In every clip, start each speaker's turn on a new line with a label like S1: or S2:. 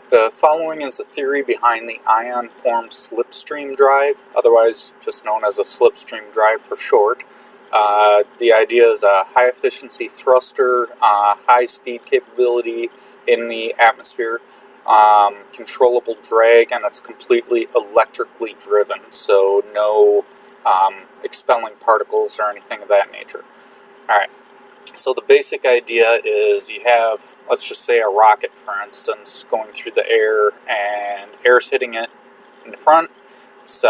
S1: The following is the theory behind the ion-formed slipstream drive, otherwise just known as a slipstream drive for short. The idea is a high-efficiency thruster, high-speed capability in the atmosphere, controllable drag, and it's completely electrically driven, so no expelling particles or anything of that nature. Alright, so the basic idea is you have, let's just say a rocket, for instance, going through the air, and air's hitting it in the front. It's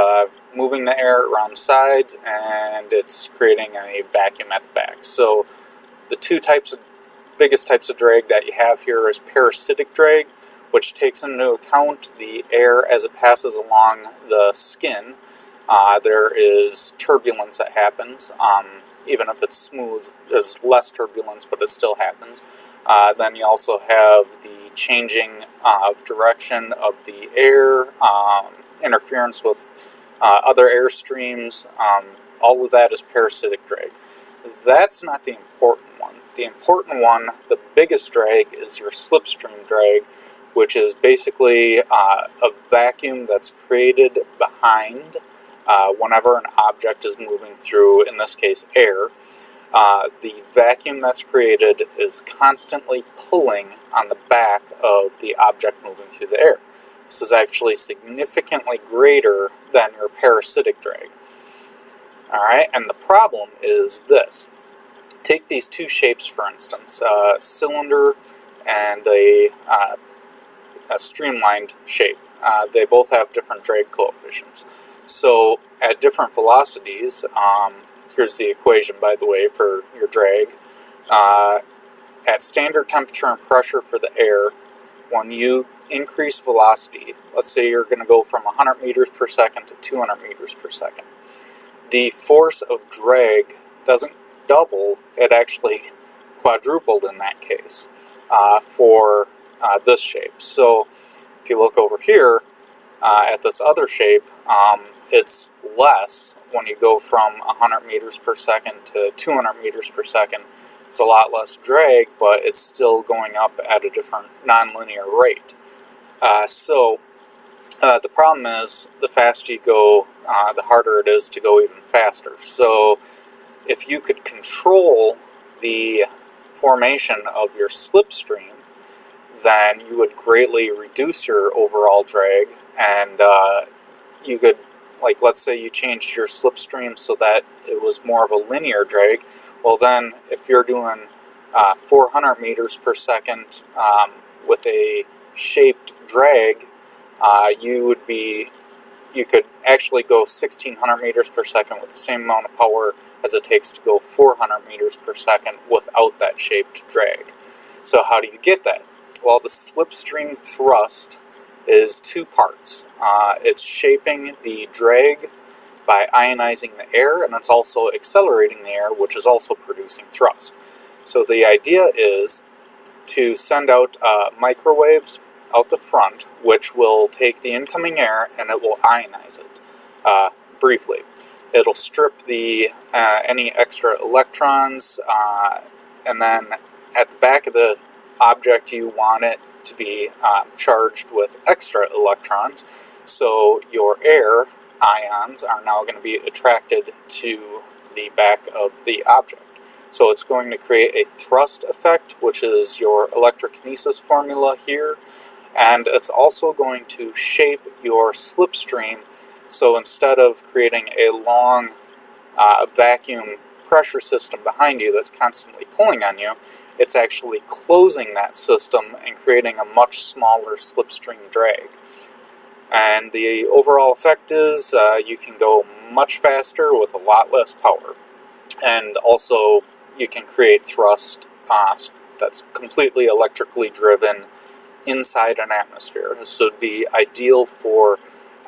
S1: moving the air around the sides, and it's creating a vacuum at the back. So the biggest types of drag that you have here is parasitic drag, which takes into account the air as it passes along the skin. There is turbulence that happens. Even if it's smooth, there's less turbulence, but it still happens. Then you also have the changing of direction of the air, interference with other air streams. All of that is parasitic drag. That's not the important one. The important one, the biggest drag, is your slipstream drag, which is basically a vacuum that's created behind whenever an object is moving through, in this case, air. The vacuum that's created is constantly pulling on the back of the object moving through the air. This is actually significantly greater than your parasitic drag. Alright, and the problem is this. Take these two shapes, for instance, a cylinder and a streamlined shape. They both have different drag coefficients. So at different velocities, here's the equation, by the way, for your drag. At standard temperature and pressure for the air, when you increase velocity, let's say you're going to go from 100 meters per second to 200 meters per second, the force of drag doesn't double, it actually quadrupled in that case for this shape. So if you look over here at this other shape, it's less when you go from 100 meters per second to 200 meters per second. It's a lot less drag, but it's still going up at a different nonlinear rate. So the problem is, the faster you go, the harder it is to go even faster. So if you could control the formation of your slipstream, then you would greatly reduce your overall drag, and you could, like, let's say you changed your slipstream so that it was more of a linear drag. Well, then if you're doing 400 meters per second with a shaped drag, you could actually go 1600 meters per second with the same amount of power as it takes to go 400 meters per second without that shaped drag. So how do you get that? Well, the slipstream thrust is two parts. It's shaping the drag by ionizing the air, and it's also accelerating the air, which is also producing thrust. So the idea is to send out microwaves out the front, which will take the incoming air and it will ionize it briefly. It'll strip any extra electrons, and then at the back of the object you want it to be charged with extra electrons, so your air ions are now going to be attracted to the back of the object. So it's going to create a thrust effect, which is your electrokinesis formula here, and it's also going to shape your slipstream. So instead of creating a long vacuum pressure system behind you that's constantly pulling on you, it's actually closing that system and creating a much smaller slipstream drag. And the overall effect is you can go much faster with a lot less power. And also you can create thrust that's completely electrically driven inside an atmosphere. This would be ideal for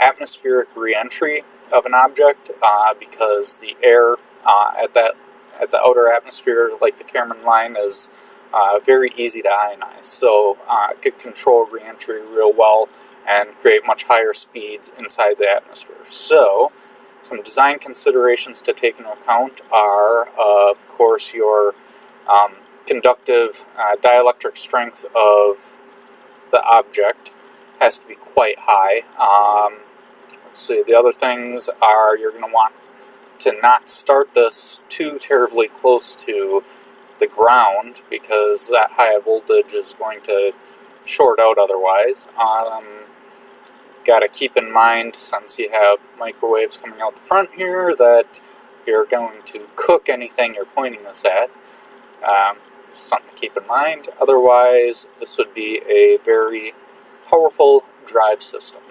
S1: atmospheric re-entry of an object because the air at the outer atmosphere, like the Kármán line, is very easy to ionize. So it could control re-entry real well and create much higher speeds inside the atmosphere. So some design considerations to take into account are, of course, your conductive dielectric strength of the object, has to be quite high. Let's see, the other things are you're going to want to not start this too terribly close to the ground, because that high voltage is going to short out otherwise. Got to keep in mind, since you have microwaves coming out the front here, that you're going to cook anything you're pointing this at. Something to keep in mind. Otherwise, this would be a very powerful drive system.